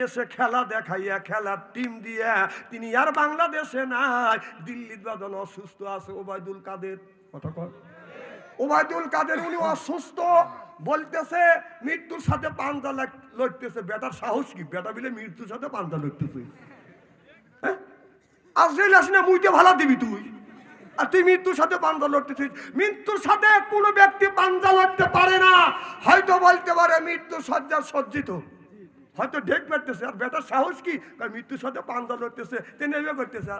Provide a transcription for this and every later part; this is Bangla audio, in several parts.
দেশে খেলা দেখাইয়া খেলার টিম দিয়া তিনি আর বাংলাদেশে নাই, দিল্লির বাদন অসুস্থ আছে ওবায়দুল কাদের। কথা কর, ওবায়দুল কাদের উনি অসুস্থ, বলতেছে মৃত্যুর সাথে পাঞ্জা লড়তেছে। বেটার সাহস কি, বেটা বিলে মৃত্যুর সাথে পাঞ্জা লড়তেছে। আজরাইল আসলে মুইতে ভালো দিবি তুই, আর তুই মৃত্যুর সাথে পাঞ্জা লড়তেছিস। মৃত্যুর সাথে কোনো ব্যক্তি পাঞ্জা লড়তে পারে না। হয়তো বলতে পারে মৃত্যু সজ্জা সজ্জিত, হয়তো ঢেক মারতেছে, আর বেটার সাহস কি, মৃত্যুর সাথে পাঞ্জা লড়তেছে, তিনি এভাবে করতেছে,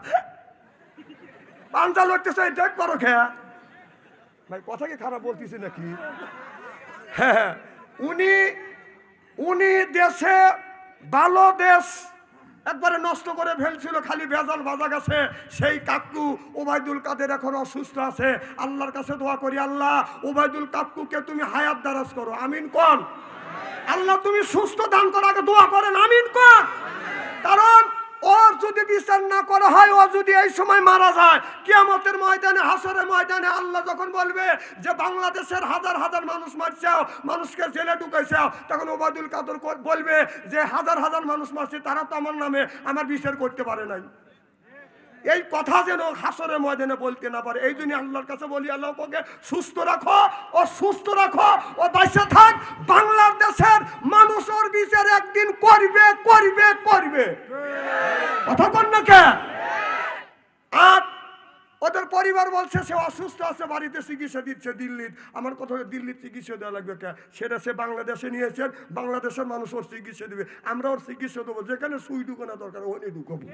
পাঞ্জা লড়তেছে, ঢেক পারো খেয়া। ভাই কথা কি খারাপ বলতেছি নাকি? হ্যাঁ, উনি উনি দেশে ভালো দেশ একবারে নষ্ট করে ফেলছিল, খালি ভেজাল বাজা গেছে। সেই কাকু ওবায়দুল কাদের এখন অসুস্থ আছে। আল্লাহর কাছে দোয়া করি, আল্লাহ ওবায়দুল কাকুকে তুমি হায়াত দারাজ করো, আমিন কোন। আল্লাহ তুমি সুস্থ দান করো, আগে দোয়া করেন, আমিন কোন। কারণ ওর যদি বিচার না করা হয়, ও যদি এই সময় মারা যায়, কিয়ামতের ময়দানে, হাসরের ময়দানে আল্লাহ যখন বলবে যে বাংলাদেশের হাজার হাজার মানুষ মারছাও, মানুষকে জেলে ঢুকাইছাও, তখন ওবায়দুল কাদের বলবে যে হাজার হাজার মানুষ মারছে, তারা তো আমার নামে আমার বিচার করতে পারে নাই। এই কথা যেন হাসরের ময়দানে বলতে না পারে। এই জন্য আল্লাহর কাছে বলি, আল্লাহ ওকে সুস্থ রাখো, ও সুস্থ রাখো, ও বাইসে থাক। বাংলাদেশের মানুষ ওর বিচার একদিন করবে করবে করবে, কথা বল না কে? আর ওদের পরিবার বলছে সে অসুস্থ আছে, বাড়িতে চিকিৎসা দিচ্ছে দিল্লির। আমার কথা, দিল্লির চিকিৎসা দেওয়া লাগবে কে? সেটা সে বাংলাদেশে নিয়েছেন, বাংলাদেশের মানুষ ওর চিকিৎসা দেবে, আমরা ওর চিকিৎসা দেবো। যেখানে সুই ঢুকানো দরকার ওখানে ঢুকাবো,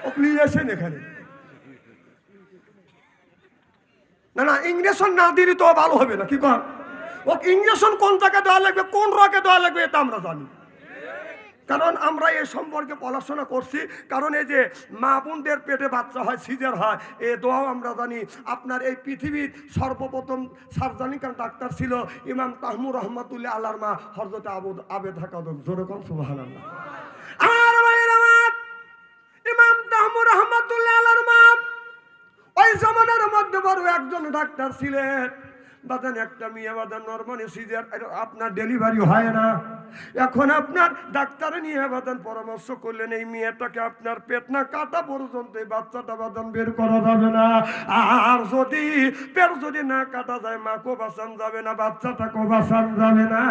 ও নিয়ে আসেন এখানে। না না, ইংরেশন না দিলে তো ভালো হবে না, কি কর? ও ইংরেশন কোন জায়গায় দেওয়া লাগবে, কোন রকে দেওয়া লাগবে, এটা আমরা জানি। কারণ আমরা এই সম্পর্কে পড়াশোনা করছি। কারণ এই যে মা বোনদের পেটে বাচ্চা হয়, সিজার হয়, এ দোয়াও আমরা জানি। আপনার এই পৃথিবীর সর্বপ্রথম সার্জানিকাল ডাক্তার ছিল ইমাম তাহমুর রহমাতুল্লাহ আল্লাহর মা হযরত আবেদা খাতুন। জোরকম সুবহানাল্লাহ। আমার ভাইয়ের আমার ইমাম তাহমুর রহমাতুল্লাহ আল্লাহর মা ওই জামানার মধ্যে বড় একজন ডাক্তার ছিলেন। বাদান একটা মেয়ে বাদান নরমালি সিজার, আপনার ডেলিভারি হয় না। এখন আপনার ডাক্তার নিয়ে বাদান পরামর্শ করলেন এই মেয়েটাকে আপনার পেট না কাটা পর্যন্ত এই বাচ্চাটা বাদান বের করা যাবে না। আর যদি পেট যদি না কাটা যায়, মাকেও বাঁচান যাবে না, বাচ্চাটাকেও বাঁচান যাবে না।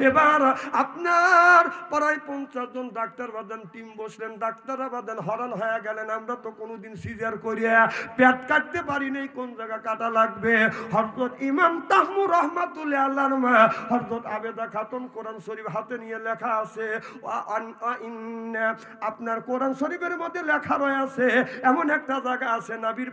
এবার আপনার প্রায় 50 জন ডাক্তার বাদান টিম বসলেন। ডাক্তাররা বাদান হরান হয়ে গেলেন, আমরা তো কোনোদিন সিজার করিয়া পেট কাটতে পারি নাই, কোন জায়গা কাটা লাগবে। হযরত ইমাম তাহমুর রহমাতুল্লাহ আল্লাহর মা হযরত আবেদা খাতুন কোরআন শরীফ হাতে নিয়ে লেখা আছে, আপনার কোরআন শরীফের মধ্যে লেখা রয়েছে এমন একটা জায়গা আছে, নবীর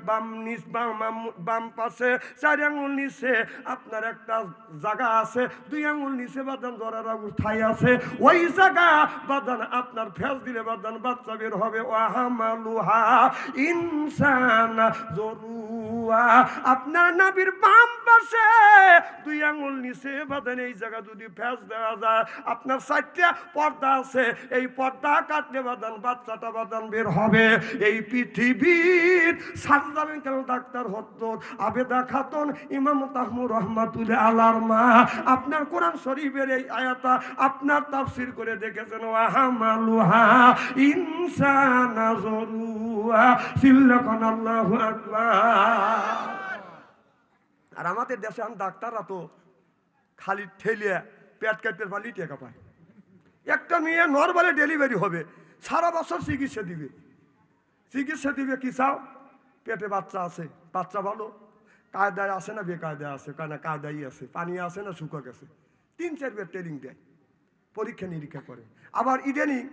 বাম পাশে 4 আঙ্গুল নিচে আপনার একটা জায়গা আছে, 2 আঙ্গুল নিচে বাদান ধরার ঠাই আছে। ওই জায়গা বাদান আপনার ফেস দিলে বাদান বাচ্চা বের হবে। ওয়াহামালুহা ইনসান জরুয়া, আপনার নবীর বাম পাশে 2 আঙ্গুল নিচে বাদান এই জায়গা যদি ফেস দেওয়া যায়, আপনার 4টা পর্দা আছে, এই পর্দা কাটলে বাদান বাচ্চাটা বাদান বের হবে। এই পৃথিবীর সার্জারিক্যাল ডাক্তার হযরত আবেদা খাতুন ইমাম তাহমুর রহমাতুল্লাহ আলাইহির মা আপনার কোরআন শরীফের এই আয়াতটা আপনার তাফসীর করে দেখেছেন। ওয়াহামালুহা ইনসানা জরুয়া, সিল্লাকান আল্লাহু আকবার। আর আমাদের দেশে ডাক্তাররা তো খালি ঠেলিয়া পেট কাটতে পারলি টাকা পায়। একটা মেয়ে নরমালি ডেলিভারি হবে, সারা বছর চিকিৎসা দিবে। চিকিৎসা দিবে কি চাও? পেটে বাচ্চা আছে, বাচ্চা ভালো, কায়দায় আছে না বেকায়দায় আছে, কেন কায়দাই আছে, পানি আছে না শুকা গেছে, 3-4 বার ট্রেনিং দেয়, পরীক্ষা নিরীক্ষা করে। আবার ইদানিং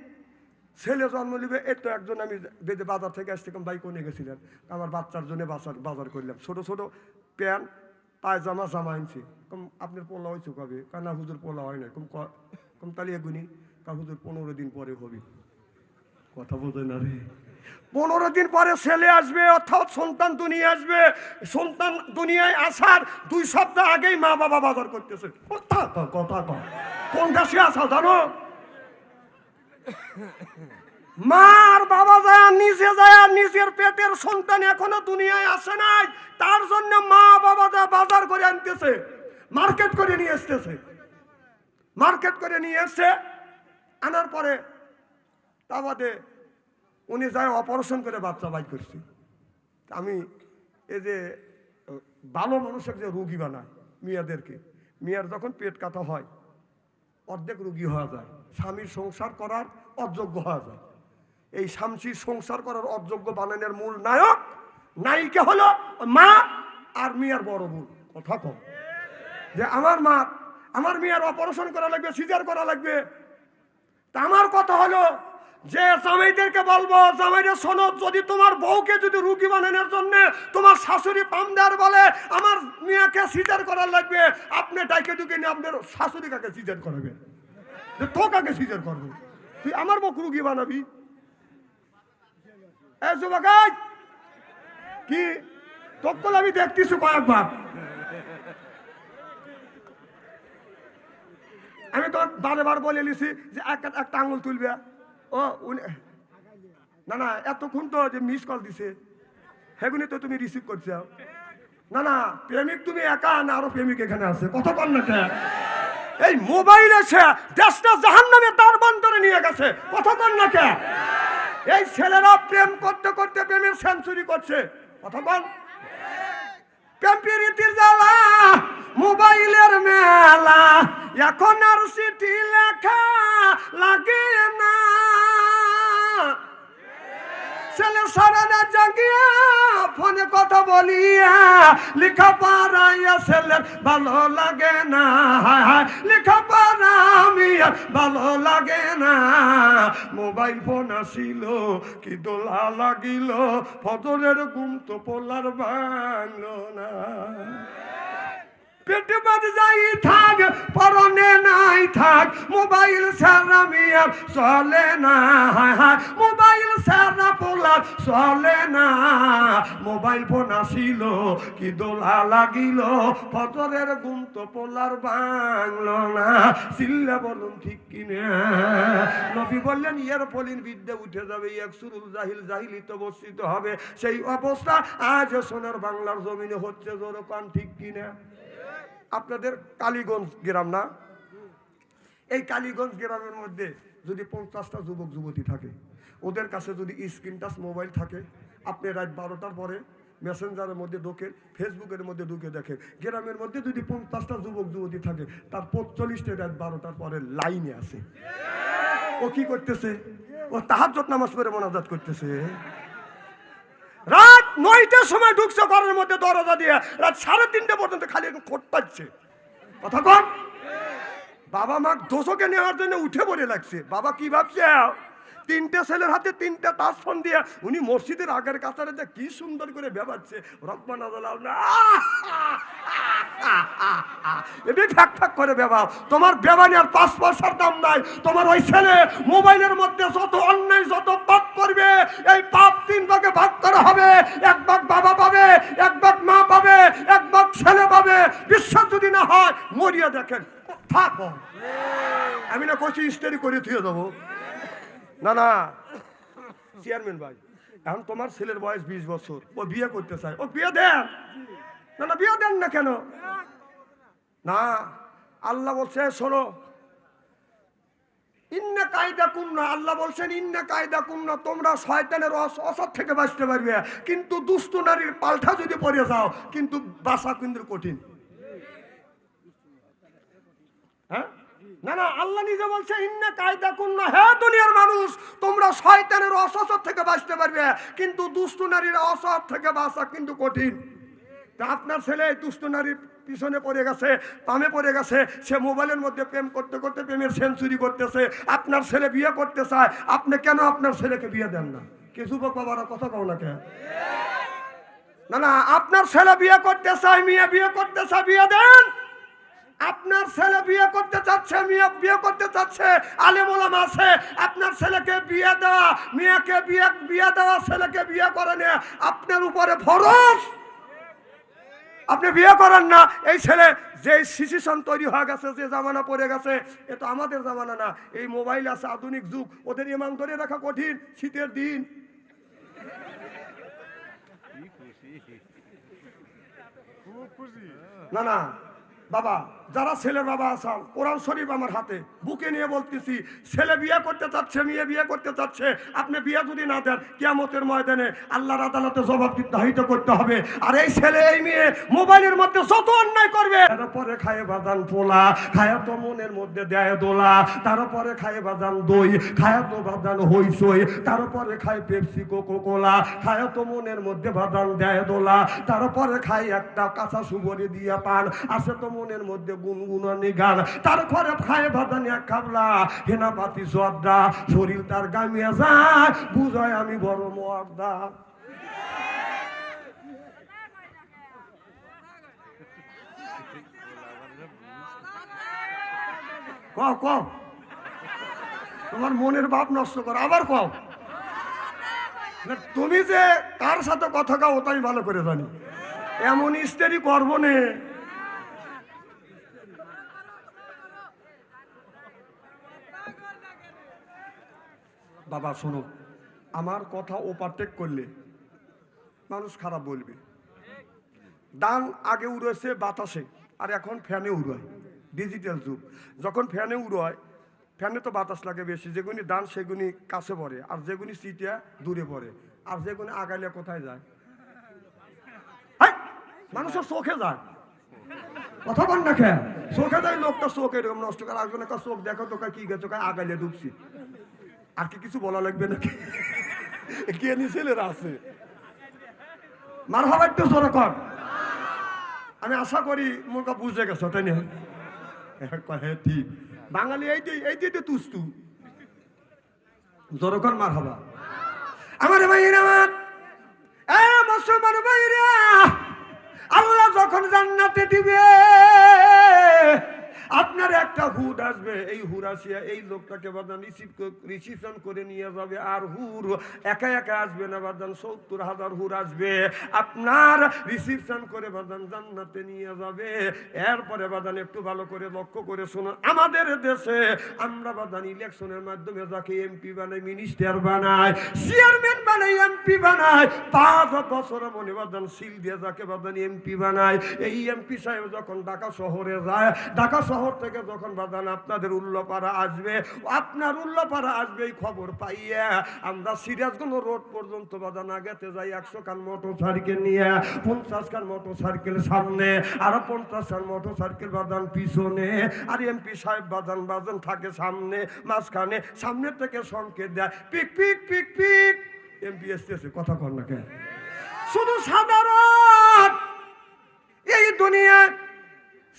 ছেলে জন্ম নিবে, এই তো একজন আমি বেদে বাজার থেকে আসতে বাইক নিয়ে গেছিলেন, আমার বাচ্চার জন্য বাজার করলাম, ছোট ছোট প্যান্ট পায়জামা জামা আনছি। কম আপনার পোলা হয়েছে কবে? কানা হুজুর পোলা হয় না। কম তালিয়া গুনি, কা হুজুর 15 দিন পরে হবি। কথা বোঝে না রে, 15 দিন পরে ছেলে আসবে, অর্থাৎ সন্তান দুনিয়া আসবে। সন্তান দুনিয়ায় আসার 2 সপ্তাহ আগেই মা বাবা বাজার করতেছে। কথা কোন দেশে আসা জানো? মার বাবা যায় নিজে যায়, নিজের পেটের সন্তান এখনো দুনিয়ায় আসে নাই, তার জন্য মা বাবা যা বাজার করে আনতেছে, মার্কেট করে নিয়ে আসতেছে। মার্কেট করে নিয়ে এসছে, আনার পরে তা বাদে উনি যায় অপারেশন করে বাচ্চা বাই করছে। আমি এই যে ভালো মানুষের যে রুগী বানায় মেয়েদেরকে, মেয়ের যখন পেট কাটা হয় অর্ধেক রুগী হওয়া যায়, স্বামীর সংসার করার অযোগ্য হওয়া যায়। এই স্বামীর সংসার করার অযোগ্য বানানোর মূল নায়ক নায়িকা হলো মা আর মেয়ের বড় বোন। কথা কম যে আমার মেয়ের অপারেশন করা লাগবে, সিজার করা লাগবে। তা আমার কথা হলো যে জামাইদেরকে বলবো, জামাইদের শোনো, যদি তোমার বউকে যদি রুগী বানানোর জন্য তোমার শাশুড়ি পামদার বলে আমার মেয়েকে সিজার করার লাগবে, আপনি ডাইকে ঢুকে নিয়ে আপনার শাশুড়ি কাকে সিজার করাবে, যে তো কাকে সিজার করবে, তুই আমার বউ রুগী বানাবি? এই যুবকাই কি তখন আমি দেখতেছি কয়েকবার, আমি তো বারবার বলে নিছি যে একটা আঙুল তুলবে। ও না এতক্ষণ তো যে মিস কল দিছে সেগুলি তো তুমি রিসিভ করছো। না প্রেমিক তুমি একা না, আরো প্রেমিক এখানে আছে। কথা বল না, এই মোবাইল এসে দেশটা জাহান্নামে তার বন্তরে নিয়ে গেছে। কথা বল না, এই ছেলেরা প্রেম করতে করতে প্রেমের সেঞ্চুরি করছে। কথা বল, প্রেম প্রীতির জ্বালা মোবাইলের মেলা, এখন আর চিঠি লেখা লাগে না, ছেলে সারাটা জাগিয়া ফোনে কথা বলিয়া লেখা পড়াইয়া ছেলের ভালো লাগে না, লেখা পড়া আমি আর ভালো লাগে না। মোবাইল ফোন আসিল কি দোলা লাগিল, ফজরের ঘুম তো পোলার ভাঙলো না। পেটে বাদ যাই থাক পরনে নাই থাক, মোবাইল ছাড়া মিয়ার চলে না, মোবাইল ছাড়া পোলার চলে না। মোবাইল ফোন আসিল কি দোলা লাগিল, ফজরের ঘুম তো পোলার ভাঙলো না। চিল্লা বলুন ঠিক কিনা? নবী বললেন ইয়ার ফলিন বিদ্যা উঠে যাবে, এক সুরুল জাহিল জাহিলিত বর্ষিত হবে। সেই অবস্থা আজ সোনার বাংলার জমিনে হচ্ছে। জোরে কান ঠিক কিনা? আপনাদের কালীগঞ্জ গ্রাম না, এই কালীগঞ্জ গ্রামের মধ্যে যদি 50টা যুবক যুবতী থাকে, ওদের কাছে যদি স্ক্রিন টাচ মোবাইল থাকে, আপনি রাত 12টার পরে মেসেঞ্জারের মধ্যে ঢোকেন, ফেসবুকের মধ্যে ঢুকে দেখেন, গ্রামের মধ্যে যদি 50টা যুবক যুবতী থাকে, তার 45টা রাত 12টার পরে লাইনে আছে। ও কি করতেছে? ও তাহাজ্জুদ নামাজ পড়ে মোনাজাত করতেছে। রাত 9টার সময় ঢুকছে ঘরের মধ্যে দরজা দিয়ে, রাত 3:30 পর্যন্ত খালি খোট পাচ্ছে। কথা কন, বাবা মা দোষকে নেওয়ার জন্য উঠে পড়ে লাগছে। বাবা কি ভাবছে? 3টে ছেলের হাতে 3টা টাচ ফোন দিয়ে উনি মসজিদের আগের কাতারে যে কি সুন্দর করে বেবাচ্ছে, রব্বানা জালালনা এমনি ফ্যাক ফ্যাক করে বেবাও। তোমার বেবানি আর 5 পয়সার দাম নাই। তোমার ওই ছেলে মোবাইলের মধ্যে যত অন্যায় যত পাপ করবে, এই পাপ 3 ভাগে ভাগ করা হবে। 1 ভাগ বাবা পাবে, 1 ভাগ মা পাবে, 1 ভাগ ছেলে পাবে। বিশ্বাস যদি না হয় মরিয়া দেখেন। থাকো, আমি না কইছি স্টাডি করে থুয়ে দেবো। না চেয়ারম্যান ভাই, এখন তোমার ছেলের বয়স 20 বছর, ও বিয়ে করতে চায়, ও বিয়ে দেন না। বিয়ে দেন না কেন? না, আল্লাহ বলছে শোনো, ইন্না কায়দা কুন্না, আল্লাহ বলছেন ইন্না কায়দা কুন্না, তোমরা শয়তানের অসৎ থেকে বাঁচতে পারবে, কিন্তু দুষ্ট নারীর পাল্টা যদি পড়ে যাও কিন্তু বাঁচা কিন্তু কঠিন। হ্যাঁ না আল্লাহ নিজে বলছে ইন্না কায়দা কুন্না, হে দুনিয়ার মানুষ, তোমরা শয়তানের অসৎ থেকে বাঁচতে পারবে, কিন্তু দুষ্ট নারীর অসৎ থেকে বাঁচা কিন্তু কঠিন। তা আপনার ছেলে দুষ্ট নারীর পিছনে পড়ে গেছে, পামে পড়ে গেছে, সে মোবাইলের মধ্যে প্রেম করতে করতে প্রেমের সেঞ্চুরি করতেছে। আপনার ছেলে বিয়ে করতে চায়, আপনি কেন আপনার ছেলেকে বিয়ে দেন না? কে যুবক বাবারা কথা কও না কেন? না আপনার ছেলে বিয়ে করতে চায়, মেয়ে বিয়ে করতে চায়, বিয়ে দেন। আপনার ছেলে বিয়ে করতে চাচ্ছে, মেয়ে বিয়ে করতে চাচ্ছে, আলেম ওলামা আছে, আপনার ছেলেকে বিয়ে দেওয়া, মেয়েকে বিয়ে দেওয়া, ছেলেকে বিয়ে করে নিয়ে আপনার উপরে ফরজ। আপনি বিয়ে করেন না। এই ছেলে যে সিচুয়েশন তৈরি হয়ে গেছে, যে জামানা পড়ে গেছে, এ তো আমাদের জামানা না। এই মোবাইল আছে, আধুনিক যুগ, ওদের ইমান ধরে রাখা কঠিন। শীতের দিন না বাবা, যারা ছেলের বাবা আছেন, কোরআন শরীফ আমার হাতে, বুকে নিয়ে বলতেছি, ছেলে বিয়ে করতে চাচ্ছে, মেয়ে বিয়ে করতে চাচ্ছে, আপনি বিয়ে যদি না দেন, কিয়ামতের ময়দানে আল্লাহর আদালতে জবাবদিহিত করতে হবে। আর এই ছেলে এই মেয়ে মোবাইলের মধ্যে যত অন্যায় করবে, তারপরে খায় বাদান পোলা, খায়া তো মনের মধ্যে দেয় দোলা, তারপরে খায় বাদান দই, খায়া তো বাদান হইসই, তারপরে খায় পেপসি কোকো কোলা, খায়া তো মনের মধ্যে বাদান দেয় দোলা, তারপরে খায় একটা কাঁচা সুবরি দিয়া পান, আসে তো মনের মধ্যে গুনগুনানি গান, তারপরে খায় বাদান এক খাবলা হেনাপাতি জর্দা, শরীর তার গামিয়া যায়, বুঝায় আমি বড় মর্দা। কও কও, তোমার মনের ভাব নষ্ট কর, আবার কও। তুমি যে কার সাথে কথা কাও ওটাই ভালো করে জানি, এমন স্ত্রী করবো নে। বাবা শোনো, আমার কথা ওভারটেক করলে মানুষ খারাপ বলবে। ডান আগে উড়েছে বাতাসে, আর এখন ফ্যানে উড়ায়, ডিজিটাল যুগ। যখন ফ্যানে উড়ায়, ফ্যানে তো বাতাস লাগে বেশি, যেগুনি ডান সেগুনি কাছে পড়ে, আর যেগুনি সিটিয়া দূরে পড়ে, আর যেগুনি আগাইলে কোথায় যায়? মানুষের চোখে যায়, কথা বল না খেয়ে চোখে যায়, লোকটা চোখ এরকম নষ্ট করে, একজনের চোখ দেখো তো কি গেছো, আগাইলে ঢুকছি। আর কি কিছু বলা লাগবে নাকি? কে নি ছেলেরা আছে, মার হওয়া একটু জোরে কর। আমি আশা করি মোরকা বুঝে গেছো, তাই না? হ্যাঁ ঠিক, বাঙালি এইটাই তো তুস্তু, জোরে কর মার হবা। আমার ভাইরা, আমার মুসলমান ভাইরা, আল্লাহ যখন জান্নাতে দিবে, আপনার একটা হুর আসবে, এই হুর আসিয়া এই লোকটাকে বাদান রিসিপশন করে নিয়ে যাবে। আর হুর একা একা আসবে না বাদান, ৭০,০০০ হুর আসবে, আপনার রিসিপশন করে বাদান জান্নাতে নিয়ে যাবে। এরপরে বাদান একটু ভালো করে লক্ষ্য করে শুনুন, আমাদের দেশে আমরা বাদান ইলেকশনের মাধ্যমে যাকে এমপি বানাই, মিনিস্টার বানায়, চেয়ারম্যান বানাই, এমপি বানায়, ৫ বছর মনে বাদান সিল দিয়ে যাকে বাদান এমপি বানায়। এই এমপি সাহেব যখন ঢাকা শহরে যায়, ঢাকা শহর থেকে যখন বাদান আপনাদের উল্লাপাড়া আসবে, আপনার উল্লাপাড়া আসবে, এই খবর পাইয়া আমরা সিরাজগঞ্জ রোড পর্যন্ত বাদান আগেতে যাই, ১০০ খান মোটর সাইকেল নিয়ে, ৫০ খান মোটর সাইকেল সামনে, আর ৫০ খান মোটর সাইকেল বাদান পিছনে, আর এমপি সাহেব বাদান থাকে সামনে, মাঝখানে, সামনে থেকে সংকেত দেয় পিক পিক পিক পিক, এমপি এসতেছে, কথা কর না কেন? শুধু সাধারণ এই দুনিয়ায়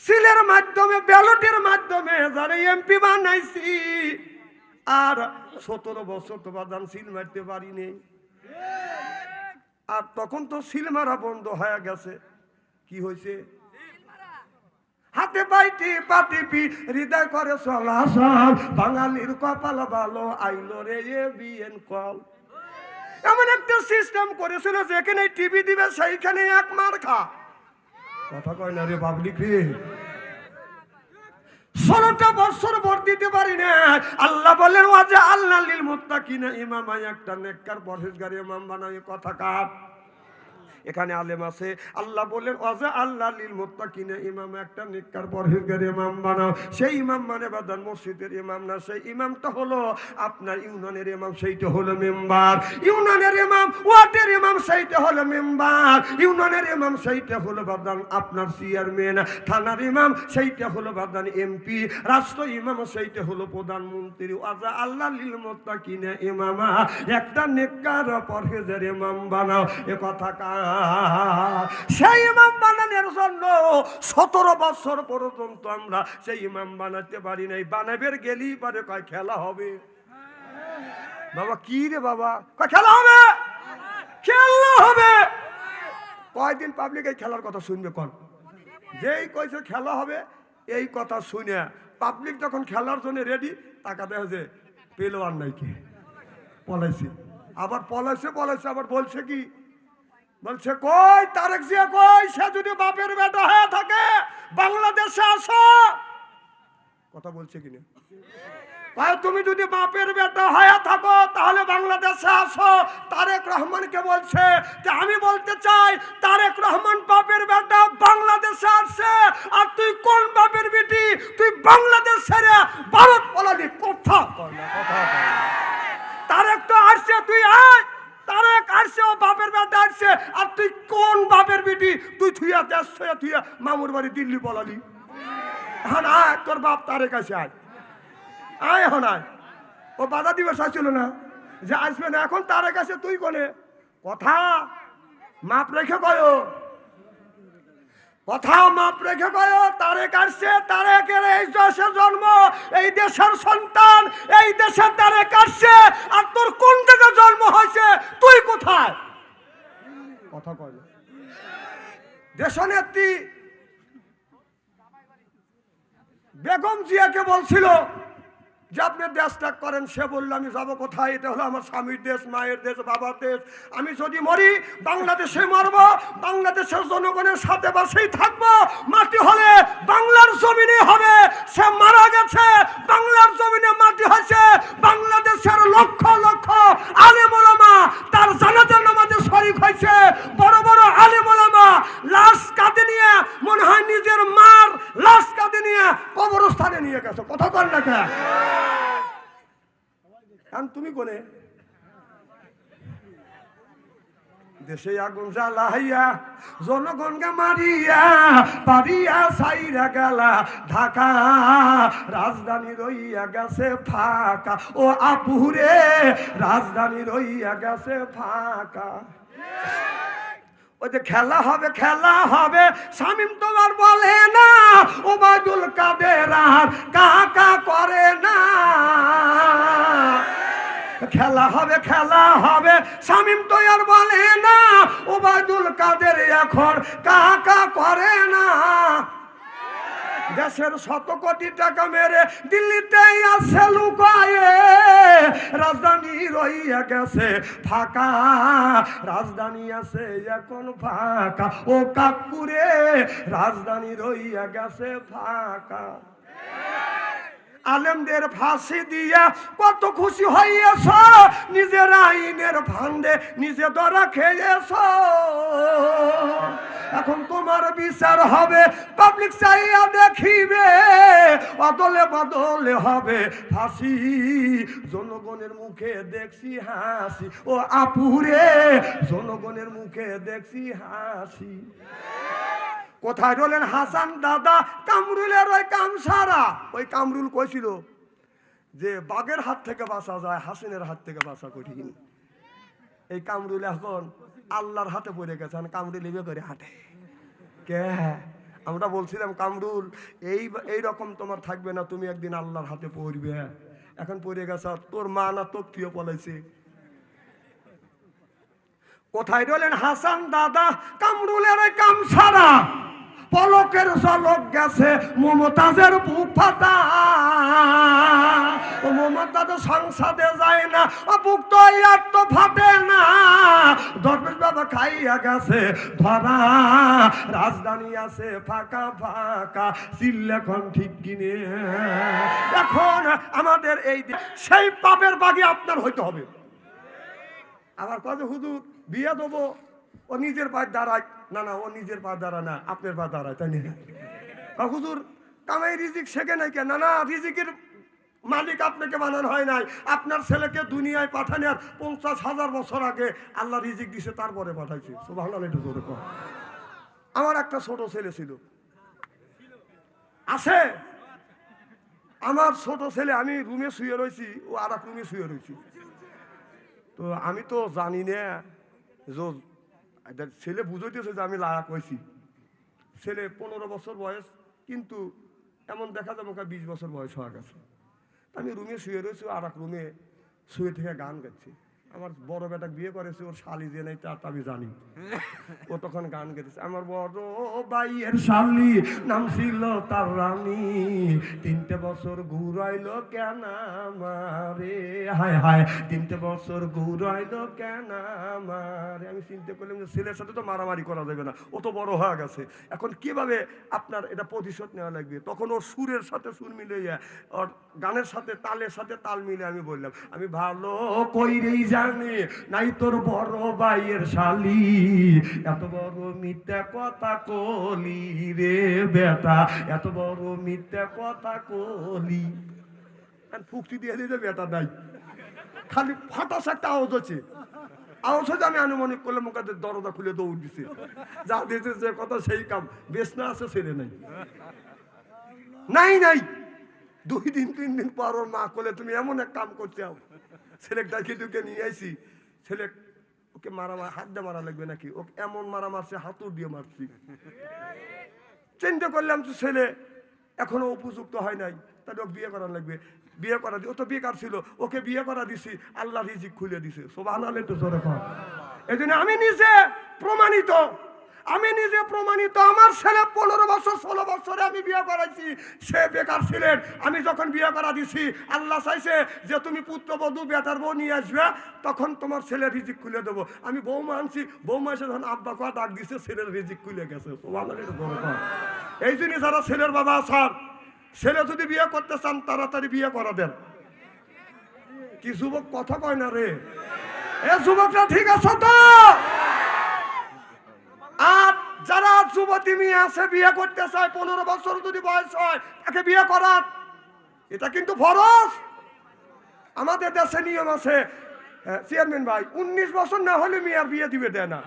সিলের মাধ্যমে, ব্যালটের মাধ্যমে যারা এমপি বানাইছি, আর ১৭ বছর তো বাদান সিল মারতে পারি নেই। আর তখন তো সিল মারা বন্ধ হয়ে গেছে। কি হয়েছে? হাতে পাইটি পাটিপি হৃদয় করে চলাচল, বাঙালির কপাল ভালো, আইলো রে বিএন কল। এমন একটা সিস্টেম করেছিল যেখানে টিভি দিবে সেইখানে এক মার খা, কথা কয় না রে পাবলিক রে। ১৬টা বছর ভোট দিতে পারি না, আল্লাহ বলেন ওয়াজা আল্লাহ লিল মুত্তাকিনা ইমামা, একটা নেককার পরহেজগার ইমাম বানায়, কথা কাট। এখানে আলেম আছে, আল্লাহ বললেন ওয়াজা আল্লাহ লিল মুত্তাকিনা ইমাম, একটা নেককার পরহেজগার ইমাম বানাও। সেই ইমাম মানে বাদান মসজিদের ইমাম না, সেই ইমামটা হলো আপনার ইউনিয়নের ইমাম, সেইটা হলো মেম্বার। ইউনিয়নের ইমাম, ওয়ার্ডের ইমাম, সেইটা হলো মেম্বার। ইউনিয়নের ইমাম, সেইটা হলো বাদান আপনার চেয়ারম্যান। থানার ইমাম, সেইটা হলো বাদান এমপি। রাষ্ট্র ইমাম, সেইটা হলো প্রধানমন্ত্রী। ওয়াজা আল্লাহ লিল মুত্তাকিনা ইমামা, একটা নেককার পরহেজগার ইমাম বানাও। এ কথা কার? সেই ইমাম বানানোর জন্য ১৭ বছর পর্যন্ত আমরা সেই ইমাম বানাতে পারি নাই। বানাবের গেলেই পারে কয় খেলা হবে। বাবা কি রে বাবা, কয় খেলা হবে, খেলা হবে। কয়দিন পাবলিক এই খেলার কথা শুনবে? কোন যেই কইছে খেলা হবে, এই কথা শুনে পাবলিক যখন খেলার জন্য রেডি, টাকা দেয় যে পেলোয়ার নাই, কে পলাইছে, আবার পলাইছে, আবার বলছে কি, বলছে কই তারেক জিয়া কই, সে যদি বাপের বেটা হয়ে থাকে বাংলাদেশে আসো, কথা বলছে কিনা? ভাই তুমি যদি বাপের বেটা হয়ে থাকো তাহলে বাংলাদেশে আসো। তারেক রহমানকে বলছে যে আমি বলতে চাই তারেক রহমান বাপের বেটা বাংলাদেশে আসছে, আর তুই কোন বাপের বেটি? তুই বাংলাদেশ ছেড়ে ভারত পলালি। কথা কর না, কথা কর না। তারেক তো আসছে, তুই আয়। তারেক আসছে, ও বাপের বেটা আসছে, আর তুই কোন বাপের বেটি? তুই থুইয়া দেশ ছুঁয়া থুইয়া মামুর বাড়ি দিল্লি পলালি। এখন আয়, তোর বাপ তারেক আসে, আয় আয় এখন আয়। ও বাধা দিবস আসছিল না যে আসবে না, এখন তার কাছে তুই কোনে কথা মাপ রেখে কয়, কথা মাপ রেখে কয়। তারেক আসছে, তারেকের এই দেশের জন্ম, এই দেশের সন্তান, এই দেশের তারেক আসছে, আর তোর কোন জায়গায় জন্ম হয়েছে? তুই কোথায়? কথা কয়। দেশনেত্রী বেগম জিয়াকে বলছিল যে আপনি দেশ ত্যাগ করেন। সে বলল আমি যাবো কোথায়? এটা হলো আমার স্বামীর দেশ, মায়ের দেশ, বাবার দেশ। আমি যদি মরি বাংলাদেশে মরব, বাংলাদেশের জনগণের সাথে বাসেই থাকবো। মাটি হলে বাংলার জমিনে হবে। সে মারা গেছে, বাংলার জমিনে মাটি হয়েছে। বাংলাদেশের লক্ষ লক্ষ আলেম ওলামা তার জানাজার নামাজে শরীক হয়েছে। বড় বড় আলেম ওলামা লাশ কাঁধে নিয়ে, মনে হয় নিজের মার লাশ কাঁধে নিয়ে কবরস্থানে নিয়ে গেছে। কথা কর না কে? তুমি কোনে দেশে আগুন জ্বালাইয়া জনগণকে মারিয়া পারিয়া সাইরা গেলা ঢাকা, রাজধানী রইয়া গেছে ফাঁকা। ও আপুরে রাজধানী রইয়া গেছে ফাঁকা। ওই যে খেলা হবে, খেলা হবে, শামীম তোমার বলে না, ওবায়দুল কাদের আর কাকা করে না। খেলা হবে, খেলা হবে, শামীম তো আর বলে না, ওবায়দুল কাদের এখন কাকা করে না। দেশের 100 কোটি টাকা মেরে দিল্লিতে আছে লুকায়ে, রাজধানী রইয়া গেছে ফাঁকা, রাজধানী আছে এখন ফাঁকা। ও কাকুরে রাজধানী রইয়া গেছে ফাঁকা। আলেমদের ফাঁসি দিয়া কত খুশি হইয়াছ, নিজের আইনের ফান্দে নিজে ধরা খেয়েছ। এখন তোমার বিচার হবে, পাবলিক চাইয়া দেখিবে, অদলে বদলে হবে ফাঁসি। জনগণের মুখে দেখছি হাসি, ও আপুরে জনগণের মুখে দেখছি হাসি। কোথায় রলেন হাসান দাদা? কামরুলের ওই কামসারা। ওই কামরুল কইছিল যে বাঘের হাত থেকে বাঁচা যায়, হাসিনের হাত থেকে বাঁচা কঠিন। এই কামরুল এখন আল্লাহর হাতে পড়ে গেছে। কামরুল এবে করে হাঁটে কে? আমরা বলছিলাম কামরুল এই রকম তোমার থাকবে না, তুমি একদিন আল্লাহর হাতে পড়বে। এখন পড়ে গেছে, তোর মা না তোর প্রিয় পলাইছে। কোথায় রলেন হাসান দাদা? কামরুলের ওই কামসারা। পলকের ঝলক গেছে মমতাজের বুক ফাটা। ও মমতাজ সংসদে যায় না, বুক তো আর তো ফাটে না। দরবেশ বাবা খাইয়া গেছে ধরা, রাজধানী আছে ফাঁকা ফাঁকা। চিল্লেখন ঠিক কিনে এখন আমাদের এই সেই পাপের বাগি আপনার হইতে হবে। আবার কত হুজুর বিয়ে দেবো, ও নিজের পায়ে দাঁড়ায় না। না, ও নিজের পা দাঁড়ায় না, আপনার পা দাঁড়ায়, তাই না? হুজুর কামাই রিজিক শেখে নাই কেন? না, রিজিকের মালিক আপনাকে বানানো হয় নাই। আপনার ছেলেকে দুনিয়ায় পাঠানোর 50,000 বছর আগে আল্লাহ রিজিক দিছে, তারপরে পাঠাইছে। সুবহানাল্লাহ। একটু জোরে কর। আমার একটা ছোট ছেলে ছিল, আছে আমার ছোট ছেলে। আমি রুমে শুয়ে রয়েছি, ও আর এক রুমে শুয়ে রয়েছি। তো আমি তো জানি না যে ছেলে বুঝাইতেছে যে আমি লায়া কইছি। ছেলে 15 বছর বয়স, কিন্তু এমন দেখা যাবে 20 বছর বয়স হয়ে গেছে। আমি রুমে শুয়ে রয়েছি, আর এক রুমে শুয়ে থেকে গান গাচ্ছি। আমার বড় বেটা বিয়ে করেছে, ওর শালি যে নাই তা আমি জানি। ও তখন গান গেতেছে, আমার বড় ভাইয়ের শালি নাম ছিল তার রানী, 3টে বছর ঘুরাইলো কেন আমারে, হায় হায় 3টে বছর ঘুরাইলো কেন আমারে। আমি চিন্তা করলাম যে ছেলের সাথে তো মারামারি করা যাবে না, ও তো বড় হয়ে গেছে, এখন কিভাবে আপনার এটা প্রতিশোধ নেওয়া লাগবে। তখন ওর সুরের সাথে সুর মিলে ওর গানের সাথে তালের সাথে তাল মিলে আমি বললাম, আমি ভালো কইরেই জানি নাই তোর বড় ভাইয়ের শালি, এত বড় মিথ্যা কথা কলি রে বেটা, এত বড় মিথ্যা কথা কলি। ফুকটি দিয়ে দিলে বেটা নাই, খালি ফাটাস একটা আওয়াজ হচ্ছে, আওয়াজ হচ্ছে। আমি আনুমানিক করলে মুখাদের দরজা খুলে দৌড় দিছে, যা দিয়েছে যে কথা সেই কাম, বেশ না আছে ছেলে নাই নাই নাই। 2 দিন 3 দিন পর ওর মা করলে তুমি এমন এক কাম করতে যাও, ছেলে ডাকি ঢুকে নিয়ে আইসি, ছেলে ওকে মারা হাত দিয়ে মারা লাগবে নাকি, ওকে এমন মারা মারছে হাতুর দিয়ে মারছি। চিন্তা করলাম তো ছেলে এখনো উপযুক্ত হয় নাই, তাহলে ওকে বিয়ে করা লাগবে, বিয়ে করা ও তো বেকার ছিল, ওকে বিয়ে করা দিছি, আল্লাহ রিজিক খুলে দিছে। সুবহানাল্লাহ তো জোরে কর। এই জন্য আমি নিজে প্রমাণিত, আমার ছেলে 15 বছর 16 বছরে আমি বিয়ে করাইছি, সে বেকার ছিলেন। আমি যখন বিয়ে করা দিছি, আল্লাহ চাইছে যে তুমি পুত্রবধূ বেটার বউ নিয়ে আসবে, তখন তোমার ছেলের রিজিক খুলে দেবো। আমি বৌমা আনছি, বৌমা এসে যখন আব্বা কোয়া ডাক দিছে, ছেলের রিজিক খুলে গেছে। এই জন্য যারা ছেলের বাবা আছেন, ছেলে যদি বিয়ে করতে চান তাড়াতাড়ি বিয়ে করা দেন। কি যুবক কথা কয় না রে, এ যুবকরা ঠিক আছে তো? আর যারা যুবতী মেয়ে আছে বিয়ে করতে চায়, 15 বছর যদি বয়স হয় তাকে বিয়ে করার, এটা কিন্তু ফরজ। আমাদের দেশে নিয়ম আছে, চেয়ারম্যান ভাই, 19 বছর না হলে মেয়ের বিয়ে দিবে দেয় না।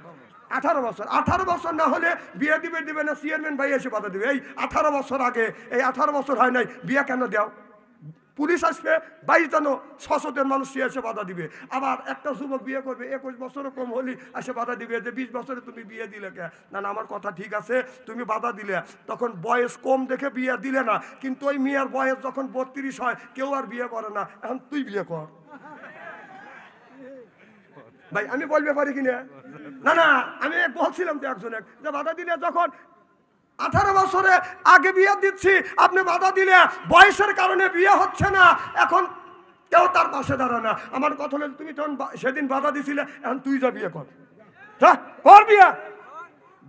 18 বছর না হলে বিয়ে দিবে না, চেয়ারম্যান ভাই এসে বাধা দিবে। এই 18 বছর আগে, এই 18 বছর হয় নাই, বিয়ে কেন দাও? পুলিশ আসবে, 22 জন সচেতন মানুষ এসে বাধা দিবে। আবার একটা যুবক বিয়ে করবে 21 বছরও কম হলে এসে বাধা দিবে যে 20 বছরে তুমি বিয়ে দিলে কে? না না, আমার কথা ঠিক আছে, তুমি বাধা দিলে, তখন বয়স কম দেখে বিয়ে দিলে না, কিন্তু ওই মেয়ের বয়স যখন 32 হয় কেউ আর বিয়ে করে না, এখন তুই বিয়ে কর। ভাই আমি বলবে পারি কিনা? না না, আমি বলছিলাম তো একজনে যে বাধা দিলে, যখন 18 বছরে আগে বিয়ে দিচ্ছি, আপনি বাধা দিলে, বয়সের কারণে বিয়ে হচ্ছে না, এখন কেউ তার পাশে দাঁড়ায় না। আমার কথা হলো, তুমি তখন সেদিন বাধা দিছিলে, এখন তুই যা বিয়ে কর, কর বিয়ে।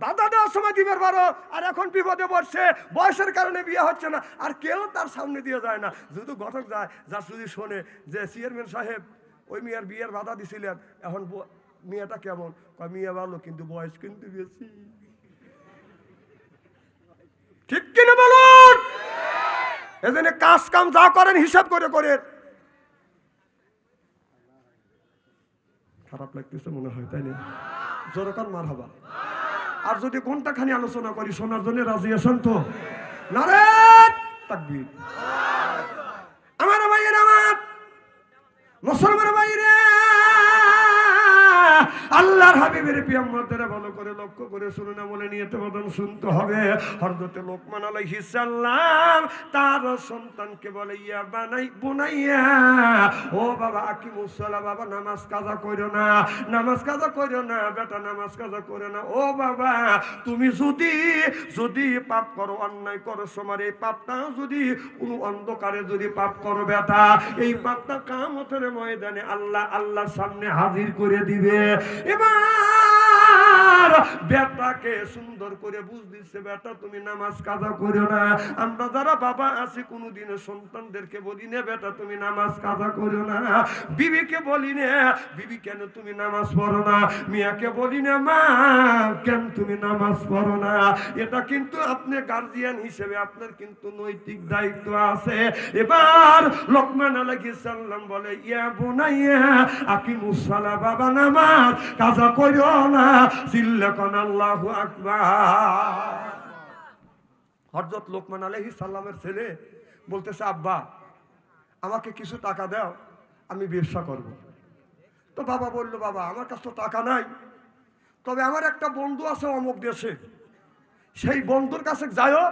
বাধা দেওয়ার সময় দিবের বারো, আর এখন বিপদে পড়ছে, বয়সের কারণে বিয়ে হচ্ছে না, আর কেউ তার সামনে দিয়ে যায় না। যদি ঘটক যায়, যা যদি শোনে যে চেয়ারম্যান সাহেব ওই মেয়ের বিয়ের বাধা দিছিলেন, এখন মেয়েটা কেমন? মেয়ে ভালো, কিন্তু বয়স কিন্তু বেশি। ঠিক কিনা বলুন? এজন্য কাজ কাম যা করেন হিসাব করে করেন। খারাপ লাগতেছে মনে হয়, তাই না? জোরকার মার হবা। আর যদি ঘন্টাখানি আলোচনা করি, শোনার জন্য রাজি আছেন তো? নারে তাকবীর। আমার ভাইয়ের, আমার মুসলমান ভাইরে, আল্লাহর হাবিবের পিয়ামতেরা ভালো করে লক্ষ্য করে শুনে বলে নিয়ত মতন শুনতে হবে। হযরতে লোকমান আলাইহিস সালাম তার সন্তানকে বলে, ইয়া বানাই বুনাইয়া, ও বাবা আকিমুস সালাহ, বাবা নামাজ কাজা কইরো না, নামাজ কাজা কইরো না বেটা, নামাজ কাজা করো না। ও বাবা, তুমি যদি পাপ করো, অন্যায় করো, তোমার এই পাপটা যদি কোন অন্ধকারে যদি পাপ করো বেটা, এই পাপটা কিয়ামতের ময়দানে আল্লাহর সামনে হাজির করে দিবে। এবার বেটাকে সুন্দর করে বুঝ দিচ্ছে, বেটা তুমি নামাজ কাজা করো না। আমরা যারা বাবা আছি কোনোদিনও সন্তানদেরকে বলি না, বেটা তুমি নামাজ কাজা করো না। বিবিকে বলি না, বিবি কেন তুমি নামাজ পড়ো না। মিয়াকে বলি না, মা কেন তুমি নামাজ পড়ো না। এটা কিন্তু আপনি গার্জিয়ান হিসেবে আপনার কিন্তু নৈতিক দায়িত্ব আছে। এবার লোকমান আলাইহিস সালাম বলে, ইয়া বুনাইয়া আকিমুস সালাহ, বাবা নামাজ কাজা কইরো না। চিল্লাকন আল্লাহু আকবার। হযরত লোকমান আলাইহিস সালামের ছেলে বলতেছে, আব্বা আমাকে কিছু টাকা দাও, আমি ব্যবসা করব। তো বাবা বলল, বাবা আমার কাছে তো টাকা নাই, তবে আমার একটা বন্ধু আছে অমুক দেশে, সেই বন্ধুর কাছে যাও,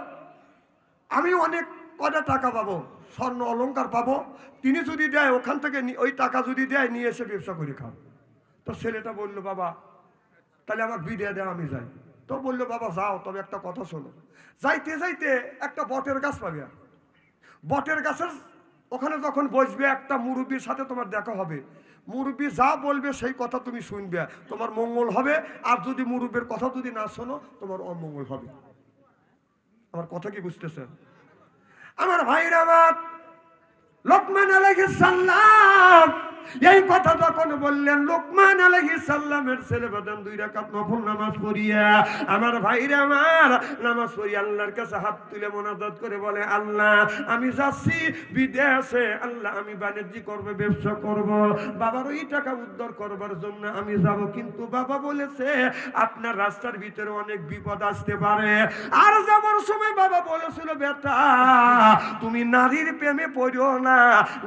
আমি অনেক কয়টা টাকা পাবো, স্বর্ণ অলংকার পাবো, তিনি যদি দেয় ওখান থেকে ওই টাকা যদি দেয় নিয়ে এসে ব্যবসা করে খাও। তো ছেলেটা বললো, বাবা তাহলে আমাকে বিদায় দেওয়া, আমি যাই। তো বললো, বাবা যাও, তবে একটা কথা শোনো। যাইতে যাইতে একটা বটের গাছ পাবে, বটের গাছের ওখানে যখন বসবে একটা মুরব্বীর সাথে তোমার দেখা হবে। মুরব্বী যা বলবে সেই কথা তুমি শুনবে, তোমার মঙ্গল হবে। আর যদি মুরব্বীর কথা যদি না শোনো, তোমার অমঙ্গল হবে। আমার কথা কি বুঝতেছেন? আমার ভাইরা, আমার লোকমান আলাইহিস সালাম এই কথা যখন বললেন, লোকমান আলাইহিস সালামের ছেলে বাদান 2 রাকাত নফল নামাজ পড়িয়া, আমার ভাইরা আমার নামাজ পড়িয়া আল্লাহর কাছে হাত তুলে মোনাজাত করে বলে, আল্লাহ আমি যাচ্ছি বিদেশে, আল্লাহ আমি বাণিজ্য করব, ব্যবসা করব, বাবার ওই টাকা উদ্ধার করবার জন্য আমি যাব। কিন্তু বাবা বলেছে আপনার রাস্তার ভিতরে অনেক বিপদ আসতে পারে। আর যাবার সময় বাবা বলেছিল, বেটা তুমি নারীর প্রেমে পড়ো না,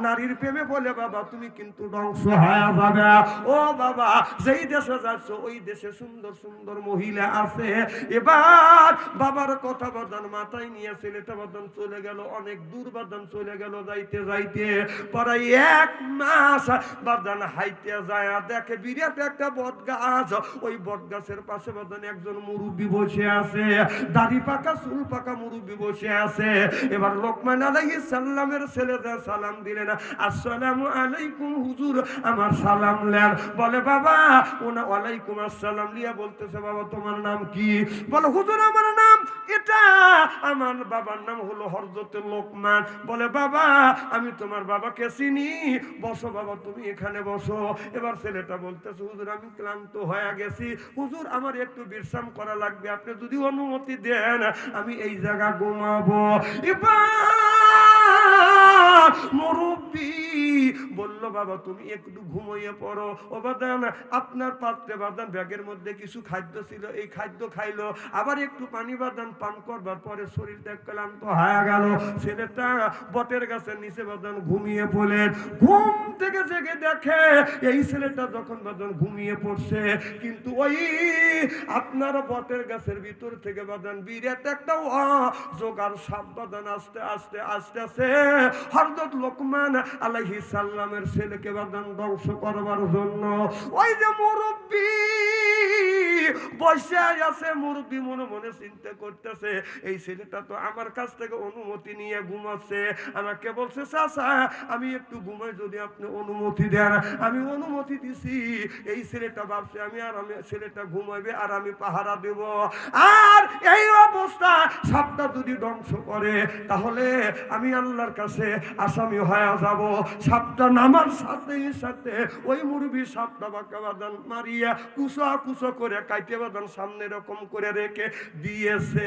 নারীর প্রেমে বলে বাবা তুমি কিন্তু ধ্বংস হয়ে যাবে। ও বাবা, যেই দেশে যাচ্ছ ওই দেশে সুন্দর সুন্দর মহিলা আছে। এবার বাবার কথা বাদান মাথায় নিয়ে ছেলেটা বাদান চলে গেল, অনেক দূর বাদান চলে গেল। যাইতে যাইতে প্রায় 1 মাস বাদান হাইতে যায়, দেখে বিরাট একটা বট গাছ। ওই বট গাছের পাশে বাদান একজন মুরব্বী বসে আছে, দাড়ি পাকা চুল পাকা মুরব্বী বসে আছে। এবার লোকমান আলাইহিস সালামের ছেলেদের সালাম দিলেন, আসসালামু আলাইকুম হুজুর, আমার সালাম নেন। বলে, বাবা ওনা ওয়ালাইকুম আসসালাম লিয়া বলতেছে, বাবা তোমার নাম কি? বলে, হুজুর আমার নাম এটা, আমার বাবার নাম হলো হযরত লোকমান। বলে, বাবা আমি তোমার বাবাকে চিনি, বসো বাবা তুমি এখানে বসো। এবার ছেলেটা বলতেছে, হুজুর আমি ক্লান্ত হয়ে গেছি, হুজুর আমার একটু বিশ্রাম করা লাগবে, আপনি যদি অনুমতি দেন আমি এই জায়গা ঘুমাবো। এবার মুরব্বী বলল, বাবা তুমি একটু ঘুমিয়ে পড়ো। ও বাদান আপনার পাত্রে বাদান ব্যাগের মধ্যে কিছু খাদ্য ছিল, এই খাদ্য খাইলো, আবার একটু পানি বাদান পান করবার পরে শরীরটা ক্লান্ত হয়ে গেল। ছেলেটা বটের গাছের নিচে বাদান ঘুমিয়ে পড়লেন। ঘুম থেকে জেগে দেখে এই ছেলেটা যখন বাদান ঘুমিয়ে পড়ছে, কিন্তু ওই আপনার বটের গাছের ভিতর থেকে বাদান বিরাট একটা জোগাড় সাপ বাদান আস্তে আস্তে আস্তে আস্তে হযরত লোকমান আলাইহিস সালামের ছেলেকে বাদান ধ্বংস করবার জন্য। ওই যে মুরব্বী বসে আছে, মুরব্বী মনে মনে চিন্তা করতেছে, এই ছেলেটা তো আমার কাছ থেকে অনুমতি নিয়ে ঘুমাচ্ছে, আমাকে বলছে চাচা আমি একটু ঘুমাই, যদি আপনি অনুমতি দেন। আমি অনুমতি দিছি, এই ছেলেটা ভাবছে আমি ছেলেটা ঘুমাইবে আর আমি পাহারা দেব। আর এই অবস্থা সাপটা যদি ধ্বংস করে তাহলে আমি আল্লাহর কাছে আসামি হয়ে যাব। সাপটা নামার সাথে সাথে ওই মুরব্বী সাপটা বাঁকা বাদান মারিয়া কুচা কুচো করে কাইতে বাদান সামনে এরকম করে রেখে দিয়েছে।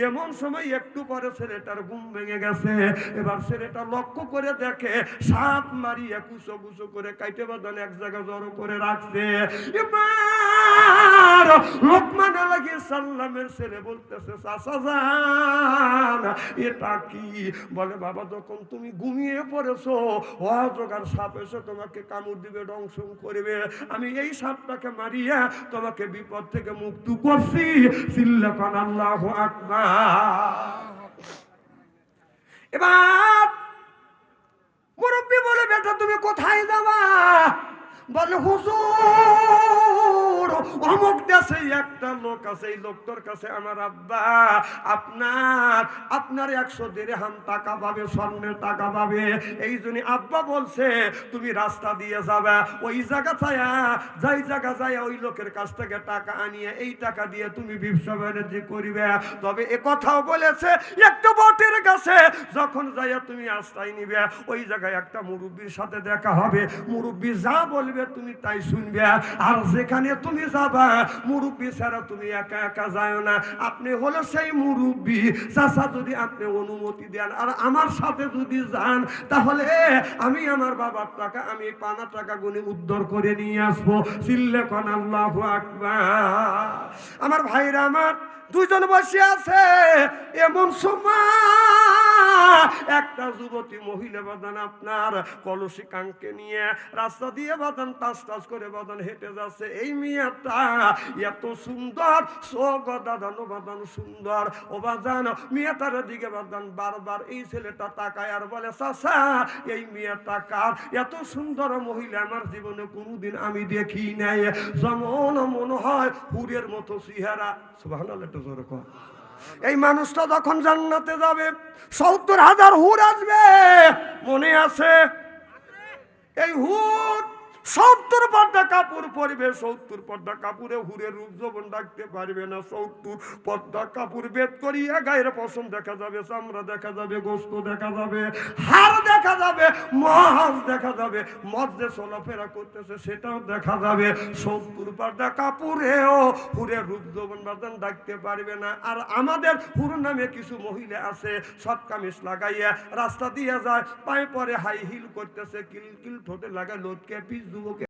এমন সময় একটু পরে ছেলেটার ঘুম ভেঙে গেছে। এবার ছেলেটা লক্ষ্য করে দেখে সাপ মারিয়া কুচো কুচো করে কাইতে বাদান এক জায়গায় জড়ো করে রাখছে। এবার লোকমান আলাইহিস সালামের ছেলে বলতেছে, চাচা জান এটা কি? বলে, বাবা যখন তুমি ঘুমিয়ে পড়েছো অজগর সাপ এসে তোমাকে কামড় দিবে, দংশন করবে, আমি এই সাপটাকে মারিয়া তোমাকে বিপদ থেকে মুক্ত করছি। চিল্লাকান আল্লাহু আকবার। এবার মুরব্বী বলে, বেটা তুমি কোথায় যাবা? বলে, হুজুর অমুক দেশে একটা লোক আছে, এই লোকটার কাছে আমার আব্বা আপনার 100 দিরহাম টাকা পাবে, স্বর্ণের টাকা পাবে। এই জন্য আব্বা বলছে তুমি রাস্তা দিয়ে যাবে, ওই জায়গা যাই জায়গা যায় ওই লোকের কাছ থেকে টাকা আনিয়ে এই টাকা দিয়ে তুমি ব্যবসা বাণিজ্য করিবে। তবে এ কথাও বলেছে একটা বটের কাছে যখন যাইয়া তুমি আশ্রয় নিবে, ওই জায়গায় একটা মুরব্বীর সাথে দেখা হবে, মুরব্বী যা বলবে তুমি তাই শুনবে। আর যেখানে তুমি যাবা মুরব্বী ছাড়া তুমি একা একা যাও না, আপনি হলো সেই মুরব্বী। চাচা যদি আপনি অনুমতি দেন আর আমার সাথে যদি যান তাহলে আমি আমার বাবার টাকা আমি পানা টাকা গুনে উদ্ধার করে নিয়ে আসবো। চিল্লাকান আল্লাহু আকবার। আমার ভাইরা আমার দুইজন বসে আছে, এমন সময় একটা যুবতী মহিলা বাদান আপনার কলসি কাঙ্কে নিয়ে রাস্তা দিয়ে বাদান টাস টাস করে বাদান হেঁটে যাচ্ছে। এই মেয়েটা এত সুন্দর, দাদানো বাদান সুন্দর, ও বাদান মেয়েটার দিকে বাদান বারবার এই ছেলেটা তাকায় আর বলে, চাচা এই মেয়েটা কার? এত সুন্দর মহিলা আমার জীবনে কোনোদিন আমি দেখি নাই, যেমন মনে হয় হুরের মতো চেহারা। সুবহানাল্লাহ, একটু জোরে কর। এই মানুষটা যখন জান্নাতে যাবে ৭০,০০০ হুর আসবে, মনে আছে? এই হুর ৭০ পর্দা কাপড় পরবে, ৭০ পর্দা কাপড়ে হুরের রূপ যৌবন ডাকতে পারবে না। ৭০ পর্দা কাপড় বেদ করিয়া গায়ের পশম দেখা যাবে, চামড়া দেখা যাবে, গোস্ত দেখা যাবে, হাড় দেখা যাবে, মহাজ দেখা যাবে, মদ যে চলাফেরা করতেছে সেটাও দেখা যাবে। ৭০ পর্দা কাপড়েও হুরের রূপ যৌবন বাদন ডাকতে পারবে না। আর আমাদের হুর নামে কিছু মহিলা আছে, সৎ কামিজ লাগাইয়া রাস্তা দিয়ে যায়, পায়ে পরে হাই হিল করতেছে, কিল কিল ঠোঁটে লাগায় লোদকে পিস যুবকে